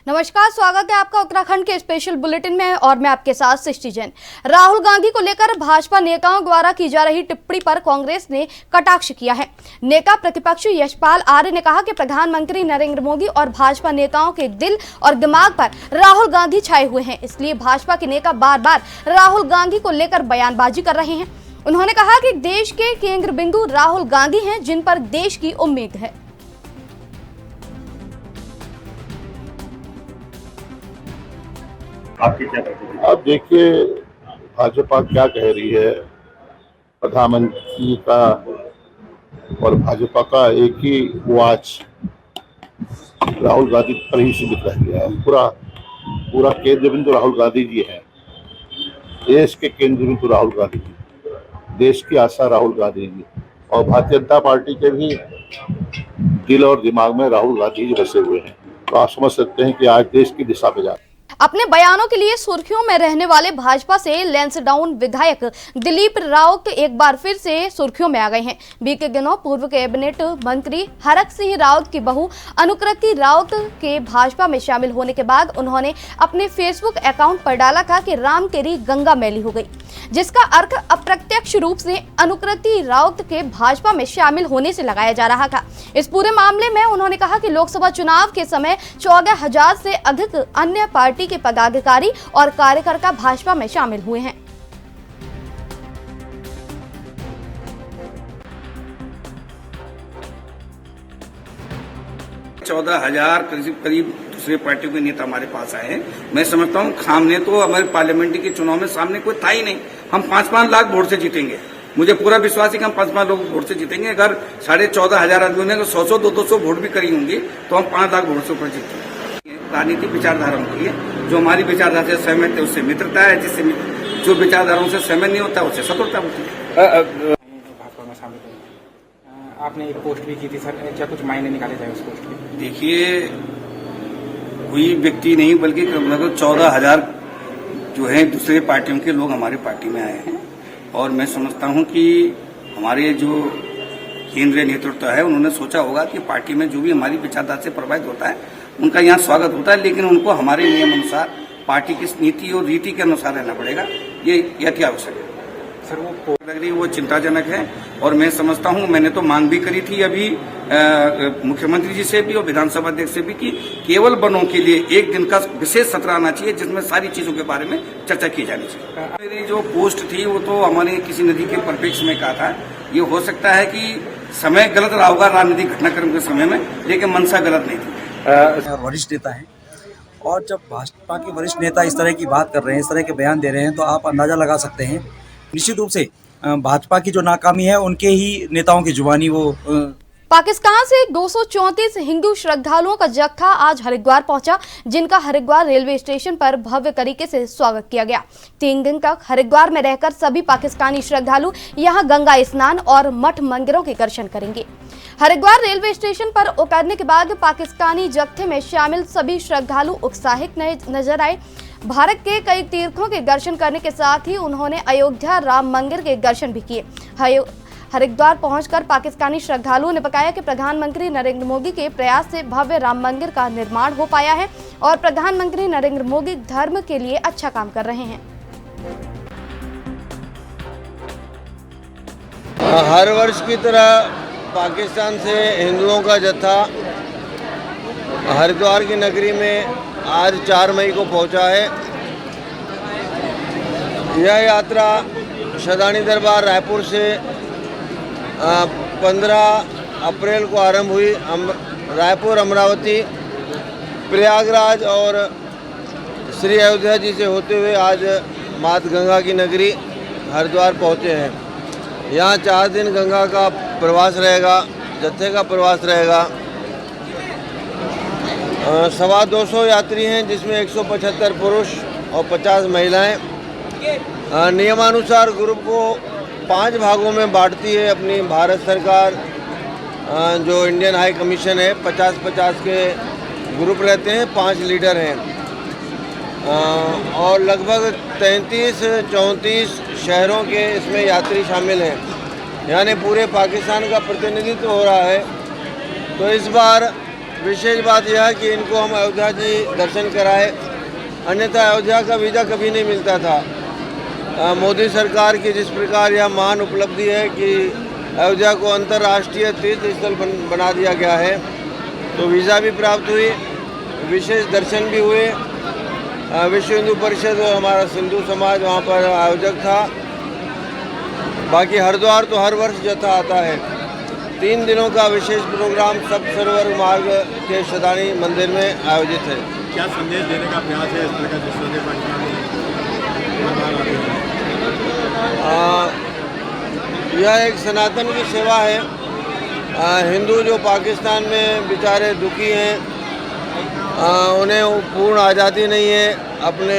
नमस्कार, स्वागत है आपका उत्तराखंड के स्पेशल बुलेटिन में और मैं आपके साथ सृष्टि जैन। राहुल गांधी को लेकर भाजपा नेताओं द्वारा की जा रही टिप्पणी पर कांग्रेस ने कटाक्ष किया है। नेता प्रतिपक्ष यशपाल आर्य ने कहा कि प्रधानमंत्री नरेंद्र मोदी और भाजपा नेताओं के दिल और दिमाग पर राहुल गांधी छाए हुए हैं, इसलिए भाजपा के नेता बार बार राहुल गांधी को लेकर बयानबाजी कर रहे हैं। उन्होंने कहा कि देश के केंद्र बिंदु राहुल गांधी हैं, जिन पर देश की उम्मीद है। आपकी क्या प्रतिक्रिया? अब देखिए भाजपा क्या कह रही है। प्रधानमंत्री का और भाजपा का एक ही वाच राहुल गांधी पर ही सीमित रह गया है। पूरा केंद्र बिंदु राहुल गांधी जी है। देश के केंद्र बिंदु राहुल गांधी जी, देश की आशा राहुल गांधी जी, और भारतीय जनता पार्टी के भी दिल और दिमाग में राहुल गांधी जी बसे हुए हैं। तो आप समझ सकते हैं कि आज देश की दिशा में जा अपने बयानों के लिए सुर्खियों में रहने वाले भाजपा से लैंसडाउन विधायक दिलीप राउत एक बार फिर से सुर्खियों में आ गए हैं। बीते दिनों पूर्व कैबिनेट मंत्री हरक सिंह राउत की बहू अनुकृति राउत के भाजपा में शामिल होने के बाद उन्होंने अपने फेसबुक अकाउंट पर डाला था कि राम तेरी गंगा मैली हो गई, जिसका अर्थ अप्रत्यक्ष रूप से अनुकृति राउत के भाजपा में शामिल होने से लगाया जा रहा था। इस पूरे मामले में उन्होंने कहा कि लोकसभा चुनाव के समय 14,000 से अधिक अन्य पार्टी के पदाधिकारी और कार्यकर्ता भाजपा में शामिल हुए हैं। चौदह 14,000 करीब दूसरे पार्टियों के नेता हमारे पास आए हैं। मैं समझता हूँ खामने तो हमारे पार्लियामेंट्री के चुनाव में सामने कोई था ही नहीं। हम 5-5 लाख वोट से जीतेंगे। मुझे पूरा विश्वास है कि हम 5-5 लोग वोट से जीतेंगे। अगर 14,500 आदमियों ने 100-100, 200 वोट भी करी होंगी तो हम 5 लाख वोट से ऊपर जीतेंगे। राजनीतिक विचारधारा होती है, जो हमारी विचारधारा से सहमत है उससे मित्रता है, जिससे जो विचारधाराओं से सहमत नहीं होता उससे शत्रुता होती है। भाजपा में शामिल हुए, आपने एक पोस्ट भी की थी सर, क्या कुछ मायने निकाले जाए उस पोस्ट के? देखिए, कोई व्यक्ति नहीं बल्कि लगभग 14,000 जो है दूसरे पार्टियों के लोग हमारे पार्टी में आए हैं और मैं समझता हूं कि हमारे जो केंद्रीय नेतृत्व है उन्होंने सोचा होगा कि पार्टी में जो भी हमारी विचारधारा से प्रभावित होता है उनका यहाँ स्वागत होता है, लेकिन उनको हमारे नियम अनुसार पार्टी की नीति और रीति के अनुसार रहना पड़ेगा। ये अति आवश्यक है सर। वो चिंताजनक है और मैं समझता हूँ, मैंने तो मांग भी करी थी अभी मुख्यमंत्री जी से भी और विधानसभा अध्यक्ष से भी कि केवल वनों के लिए एक दिन का विशेष सत्र आना चाहिए जिसमें सारी चीजों के बारे में चर्चा की जानी चाहिए। मेरी जो पोस्ट थी वो तो हमारे किसी नदी के परिप्रेक्ष्य में कहा था। ये हो सकता है कि समय गलत रहा होगा राजनीतिक घटनाक्रम के समय में, लेकिन मंशा गलत नहीं थी। वरिष्ठ नेता हैं और जब भाजपा के वरिष्ठ नेता इस तरह की बात कर रहे हैं, इस तरह के बयान दे रहे हैं, तो आप अंदाजा लगा सकते हैं निश्चित रूप से भाजपा की जो नाकामी है उनके ही नेताओं की जुबानी वो। पाकिस्तान से 234 हिंदू श्रद्धालुओं का जत्था आज हरिद्वार पहुंचा, जिनका हरिद्वार रेलवे स्टेशन पर भव्य तरीके से स्वागत किया गया। 3 दिन तक हरिद्वार में रहकर सभी पाकिस्तानी श्रद्धालु यहां गंगा स्नान और मठ मंदिरों के दर्शन करेंगे। हरिद्वार रेलवे स्टेशन पर उतरने के बाद पाकिस्तानी जत्थे में शामिल सभी श्रद्धालु उत्साहित नजर आए। भारत के कई तीर्थों के दर्शन करने के साथ ही उन्होंने अयोध्या राम मंदिर के दर्शन भी किए। हरिद्वार पहुंचकर पाकिस्तानी श्रद्धालुओं ने बताया कि प्रधानमंत्री नरेंद्र मोदी के प्रयास से भव्य राम मंदिर का निर्माण हो पाया है और प्रधानमंत्री नरेंद्र मोदी धर्म के लिए अच्छा काम कर रहे हैं। हर वर्ष की तरह पाकिस्तान से हिंदुओं का जत्था हरिद्वार की नगरी में आज 4 मई को पहुंचा है। यह यात्रा शदानी दरबार रायपुर से 15 अप्रैल को आरंभ हुई। रायपुर, अमरावती, प्रयागराज और श्री अयोध्या जी से होते हुए आज माता गंगा की नगरी हरिद्वार पहुंचे हैं। यहाँ 4 दिन गंगा का प्रवास रहेगा, जत्थे का प्रवास रहेगा। 225 यात्री हैं, जिसमें 175 पुरुष और 50 महिलाएं। नियमानुसार ग्रुप को 5 भागों में बांटती है अपनी भारत सरकार। जो इंडियन हाई कमीशन है, 50-50 के ग्रुप रहते हैं, 5 लीडर हैं और लगभग 33-34 शहरों के इसमें यात्री शामिल हैं, यानी पूरे पाकिस्तान का प्रतिनिधित्व हो रहा है। तो इस बार विशेष बात यह है कि इनको हम अयोध्या जी दर्शन कराए, अन्यथा अयोध्या का वीज़ा कभी नहीं मिलता था। मोदी सरकार की जिस प्रकार यह महान उपलब्धि है कि अयोध्या को अंतर्राष्ट्रीय तीर्थ स्थल बना दिया गया है, तो वीज़ा भी प्राप्त हुई, विशेष दर्शन भी हुए। विश्व हिंदू परिषद और हमारा सिंधु समाज वहाँ पर आयोजक था। बाकी हरिद्वार तो हर वर्ष जत्था आता है। 3 दिनों का विशेष प्रोग्राम सब सरोवर मार्ग के शदानी मंदिर में आयोजित है। क्या संदेश देने का प्रयास है इस तरह का जिस तरह यह एक सनातन की सेवा है। हिंदू जो पाकिस्तान में बेचारे दुखी हैं, उन्हें पूर्ण आज़ादी नहीं है अपने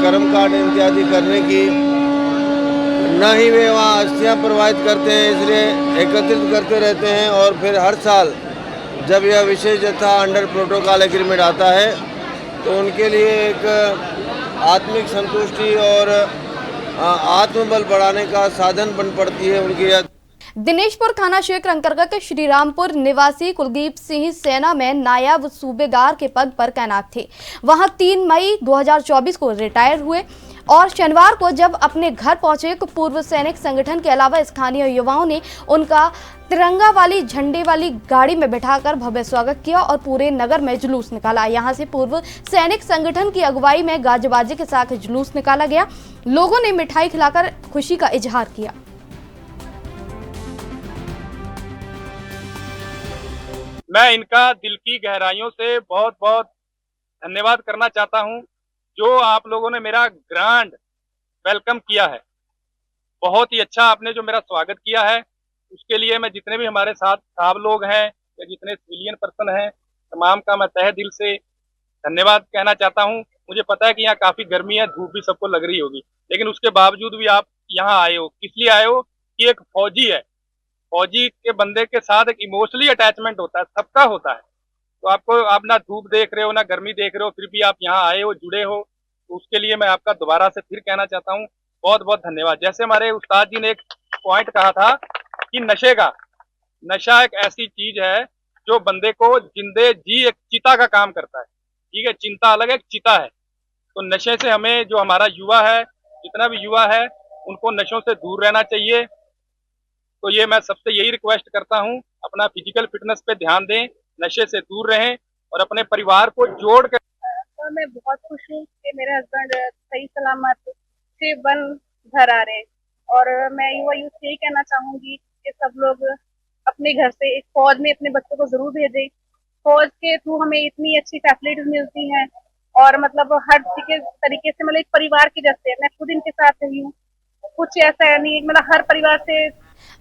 कर्म कांड इत्यादि करने की, न ही वे वहाँ अस्थियाँ प्रवाहित करते हैं, इसलिए एकत्रित करते रहते हैं। और फिर हर साल जब यह विशेष जत्था अंडर प्रोटोकॉल एग्रीमेंट आता है तो उनके लिए एक आत्मिक संतुष्टि और आत्मबल बढ़ाने का साधन बन पड़ती है उनकी यह। दिनेशपुर थाना क्षेत्र अंतर्गत श्रीरामपुर निवासी कुलदीप सिंह सेना में नायब सूबेदार के पद पर तैनात थे। वहां 3 मई 2024 को रिटायर हुए और शनिवार को जब अपने घर पहुंचे तो पूर्व सैनिक संगठन के अलावा स्थानीय युवाओं ने उनका तिरंगा वाली झंडे वाली गाड़ी में बिठाकर भव्य स्वागत किया और पूरे नगर में जुलूस निकाला। यहां से पूर्व सैनिक संगठन की अगुवाई में गाजबाजी के साथ जुलूस निकाला गया। लोगों ने मिठाई खिलाकर खुशी का इजहार किया। मैं इनका दिल की गहराइयों से बहुत बहुत धन्यवाद करना चाहता हूं, जो आप लोगों ने मेरा ग्रांड वेलकम किया है। बहुत ही अच्छा आपने जो मेरा स्वागत किया है, उसके लिए मैं जितने भी हमारे साथ साहब लोग हैं या जितने सिविलियन पर्सन हैं, तमाम का मैं तहे दिल से धन्यवाद कहना चाहता हूं। मुझे पता है कि यहाँ काफ़ी गर्मी है, धूप भी सबको लग रही होगी, लेकिन उसके बावजूद भी आप यहाँ आए हो। किस लिए आए हो कि एक फौजी है, फौजी के बंदे के साथ एक इमोशनली अटैचमेंट होता है, सबका होता है। तो आपको, आप ना धूप देख रहे हो ना गर्मी देख रहे हो, फिर भी आप यहाँ आए हो, जुड़े हो, तो उसके लिए मैं आपका दोबारा से फिर कहना चाहता हूँ बहुत बहुत धन्यवाद। जैसे हमारे उस्ताद जी ने एक पॉइंट कहा था कि नशा एक ऐसी चीज है जो बंदे को जिंदे जी एक चिता का काम करता है। ठीक है, चिंता अलग है, एक चिता है। तो नशे से हमें, जो हमारा युवा है, जितना भी युवा है, उनको नशों से दूर रहना चाहिए। तो ये मैं सबसे यही रिक्वेस्ट करता हूँ, अपना फिजिकल फिटनेस पे ध्यान दें, नशे से दूर रहें और अपने परिवार को जोड़ कर। तो मैं बहुत खुश हूँ कि मेरे हस्बैंड सही सलामत से बन घर आ रहे, और मैं युवा यूथ से यही कहना चाहूंगी कि सब लोग अपने घर से एक फौज में अपने बच्चों को जरूर भेजें। फौज के थ्रू हमें इतनी अच्छी फैसिलिटीज मिलती हैं और मतलब हर तरीके से, मतलब एक परिवार के जैसे। मैं खुद इनके साथ रही हूँ, कुछ ऐसा नहीं, मतलब हर परिवार से।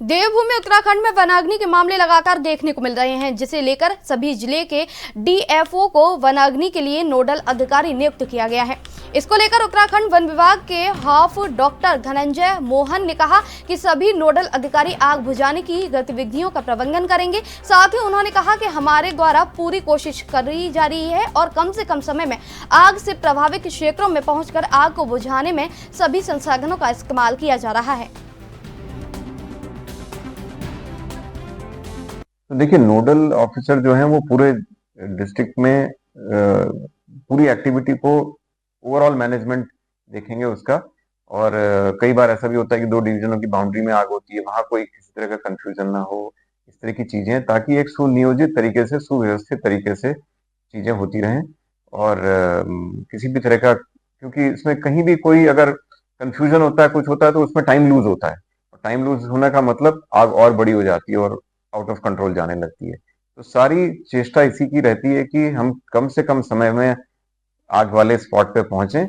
देवभूमि उत्तराखंड में वनाग्नि के मामले लगातार देखने को मिल रहे हैं, जिसे लेकर सभी जिले के डीएफओ को वनाग्नि के लिए नोडल अधिकारी नियुक्त किया गया है। इसको लेकर उत्तराखंड वन विभाग के हाफ डॉक्टर धनंजय मोहन ने कहा कि सभी नोडल अधिकारी आग बुझाने की गतिविधियों का प्रबंधन करेंगे। साथ ही उन्होंने कहा कि हमारे द्वारा पूरी कोशिश करी जा रही है और कम से कम समय में आग से प्रभावित क्षेत्रों में पहुंचकर आग को बुझाने में सभी संसाधनों का इस्तेमाल किया जा रहा है। तो देखिए, नोडल ऑफिसर जो हैं वो पूरे डिस्ट्रिक्ट में पूरी एक्टिविटी को ओवरऑल मैनेजमेंट देखेंगे उसका। और कई बार ऐसा भी होता है कि 2 डिवीजनों की बाउंड्री में आग होती है, वहां कोई किसी तरह का कंफ्यूजन ना हो, इस तरह की चीजें, ताकि एक सुनियोजित तरीके से, सुव्यवस्थित तरीके से चीजें होती रहें। और किसी भी तरह का, क्योंकि इसमें कहीं भी कोई अगर कंफ्यूजन होता है, कुछ होता है, तो उसमें टाइम लूज होता है। टाइम लूज होने का मतलब आग और बड़ी हो जाती है और आउट ऑफ कंट्रोल जाने लगती है। तो सारी चेष्टा इसी की रहती है कि हम कम से कम समय में आग वाले स्पॉट पे पहुंचें।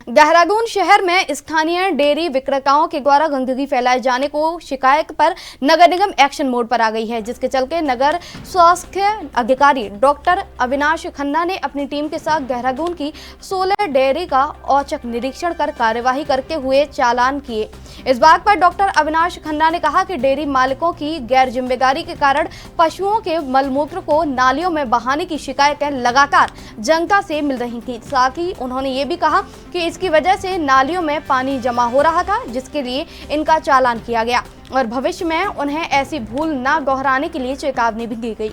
देहरादून शहर में स्थानीय डेयरी विक्रेताओं के द्वारा गंदगी फैलाए जाने को शिकायत पर नगर निगम एक्शन मोड पर आ गई है, जिसके चलते नगर स्वास्थ्य अधिकारी डॉक्टर अविनाश खन्ना ने अपनी टीम के साथ देहरादून की 16 डेयरी का औचक निरीक्षण कर कार्यवाही करते हुए चालान किए। इस बात पर डॉक्टर अविनाश खन्ना ने कहा कि डेयरी मालिकों की गैर जिम्मेदारी के कारण पशुओं के मलमूत्र को नालियों में बहाने की शिकायतें लगातार जनता से मिल रही थी। साथ ही उन्होंने ये भी कहा कि इसकी वजह से नालियों में पानी जमा हो रहा था, जिसके लिए इनका चालान किया गया और भविष्य में उन्हें ऐसी भूल न दोहराने के लिए चेतावनी भी दी गई।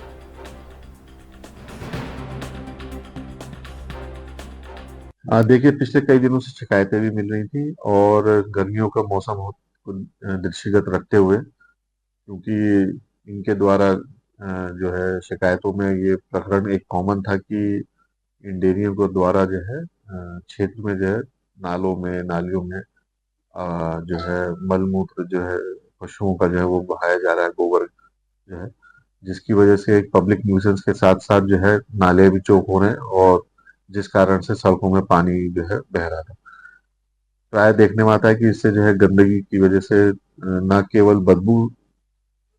देखिए, पिछले कई दिनों से शिकायतें भी मिल रही थी और गर्मियों का मौसम को दृष्टिगत रखते हुए, क्योंकि इनके द्वारा जो है शिकायतों में ये प्रकरण एक कॉमन था कि इन डेयरियों को द्वारा जो है क्षेत्र में जो है नालों में नालियों में जो है मलमूत्र जो है पशुओं का जो है वो बहाया जा रहा है, गोबर जो है, जिसकी वजह से एक पब्लिक न्यूसेंस के साथ साथ जो है नाले भी चौक हो रहे हैं और जिस कारण से सड़कों में पानी जो है बह रहा था। प्राय देखने में आता है कि इससे जो है गंदगी की वजह से न केवल बदबू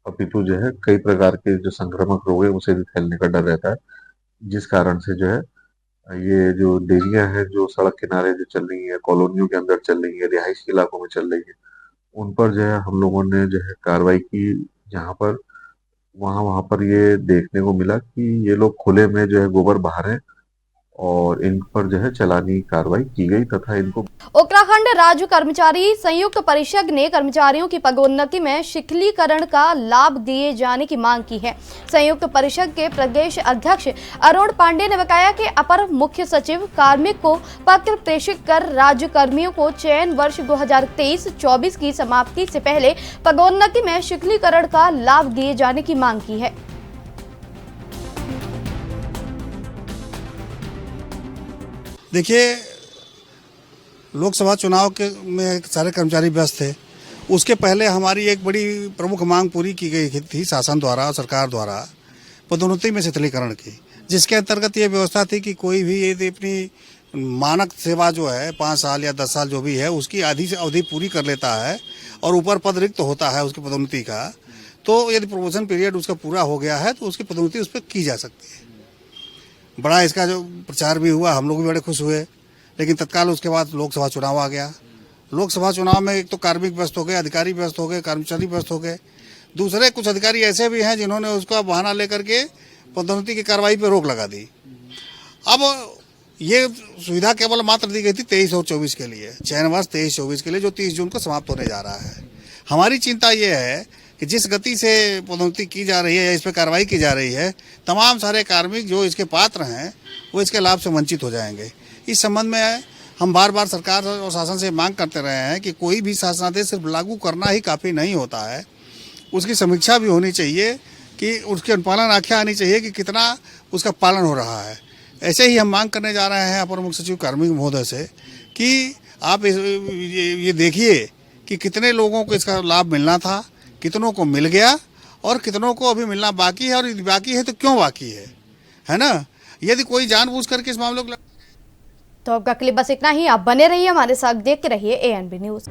अपितु जो है कई प्रकार के जो संक्रामक रोग है उसे भी फैलने का डर रहता है, जिस कारण से जो है ये जो डेयरियां हैं जो सड़क किनारे जो चल रही है, कॉलोनियों के अंदर चल रही है, रिहायशी इलाकों में चल रही है, उन पर जो है हम लोगों ने जो है कार्रवाई की, जहां पर वहां पर ये देखने को मिला कि ये लोग खुले में जो है गोबर बहा रहे हैं और इन पर जो है चालानी कार्रवाई की गई तथा इनको उत्तराखंड राज्य कर्मचारी संयुक्त परिषद ने कर्मचारियों की पदोन्नति में शिथिलीकरण का लाभ दिए जाने की मांग की है। संयुक्त परिषद के प्रदेश अध्यक्ष अरुण पांडे ने बताया कि अपर मुख्य सचिव कार्मिक को पत्र प्रेषित कर राज्य कर्मियों को चयन वर्ष 2023-24 की समाप्ति से पहले पदोन्नति में शिथिलीकरण का लाभ दिए जाने की मांग की है। देखिए, लोकसभा चुनाव के में सारे कर्मचारी व्यस्त थे। उसके पहले हमारी एक बड़ी प्रमुख मांग पूरी की गई थी शासन द्वारा और सरकार द्वारा पदोन्नति में शिथिलीकरण की, जिसके अंतर्गत ये व्यवस्था थी कि कोई भी यदि अपनी मानक सेवा जो है 5 साल या 10 साल जो भी है उसकी आधी से अवधि पूरी कर लेता है और ऊपर पद रिक्त होता है उसकी पदोन्नति का, तो यदि प्रमोशन पीरियड उसका पूरा हो गया है तो उसकी पदोन्नति उस पर की जा सकती है। बड़ा इसका जो प्रचार भी हुआ, हम लोग भी बड़े खुश हुए, लेकिन तत्काल उसके बाद लोकसभा चुनाव आ गया। लोकसभा चुनाव में एक तो कार्मिक व्यस्त हो गए, अधिकारी व्यस्त हो गए, कर्मचारी व्यस्त हो गए। दूसरे कुछ अधिकारी ऐसे भी हैं जिन्होंने उसका बहाना लेकर के पदोन्नति की कार्रवाई पर रोक लगा दी। अब ये सुविधा केवल मात्र दी गई थी 23 और 24 के लिए, चयन वर्ष 23-24 के लिए, जो 30 जून को समाप्त होने जा रहा है। हमारी चिंता ये है कि जिस गति से पदोन्नति की जा रही है या इस पर कार्रवाई की जा रही है, तमाम सारे कार्मिक जो इसके पात्र हैं वो इसके लाभ से वंचित हो जाएंगे। इस संबंध में हम बार बार सरकार और शासन से मांग करते रहे हैं कि कोई भी शासनादेश सिर्फ लागू करना ही काफ़ी नहीं होता है, उसकी समीक्षा भी होनी चाहिए कि उसकी अनुपालन आख्या आनी चाहिए कि कितना उसका पालन हो रहा है। ऐसे ही हम मांग करने जा रहे हैं अपर मुख्य सचिव कार्मिक महोदय से कि आप ये देखिए कि कितने लोगों को इसका लाभ मिलना था, कितनों को मिल गया और कितनों को अभी मिलना बाकी है, और यदि बाकी है तो क्यों बाकी है ना। यदि कोई जानबूझ करके इस मामले को तो आपका क्लिप बस इतना ही। आप बने रहिए हमारे साथ, देखते रहिए ANB न्यूज।